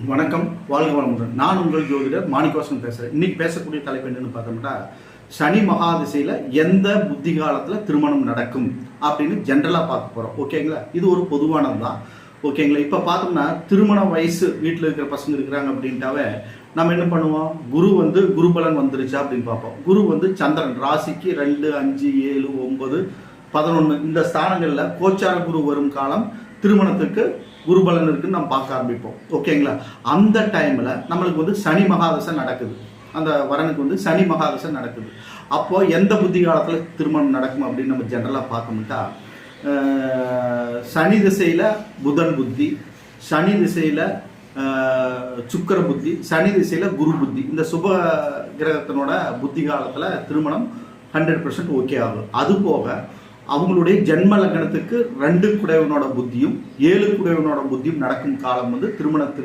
வணக்கம், வாழ்க வளமுடன். நான் உங்கள் ஜோதிடர் மாணிக்கவாசன் பேசுகிறேன். இன்னைக்கு பேசக்கூடிய தலைப்பு என்னன்னு பார்த்தோம்னா, சனி மகாதிசையில் எந்த புத்தி காலத்தில் திருமணம் நடக்கும் அப்படின்னு ஜென்ரலாக பார்க்க போகிறோம். ஓகேங்களா? இது ஒரு பொதுவானது தான். ஓகேங்களா? இப்போ பார்த்தோம்னா திருமண வயசு வீட்டில் இருக்கிற பசங்க இருக்கிறாங்க அப்படின்ட்டாவே நம்ம என்ன பண்ணுவோம், குருபலன் வந்துருச்சா அப்படின்னு பார்ப்போம். குரு சந்திரன் ராசிக்கு 2, 5, 7, 9, 11 இந்த ஸ்தானங்களில் கோச்சார குரு வரும் காலம் திருமணத்துக்கு குருபலன் இருக்குன்னு நம்ம பார்க்க ஆரம்பிப்போம். ஓகேங்களா? அந்த டைமில் நம்மளுக்கு சனி மகாதசை நடக்குது. அந்த வரனுக்கு சனி மகாதசை நடக்குது. அப்போது எந்த புத்தி காலத்தில் திருமணம் நடக்கும் அப்படின்னு நம்ம ஜென்ரலாக பார்க்கமுட்டா, சனி திசையில் புதன் புத்தி, சனி திசையில் சுக்கிர புத்தி, சனி திசையில் குரு புத்தி, இந்த சுப கிரகத்தினோட புத்தி காலத்தில் திருமணம் 100% ஓகே ஆகும். அது போக அவங்களுடைய ஜென்ம லக்னத்துக்கு 2 குடையவனோட புத்தியும் 7 குடையவனோட புத்தியும் நடக்கும் காலம் திருமணத்துக்கு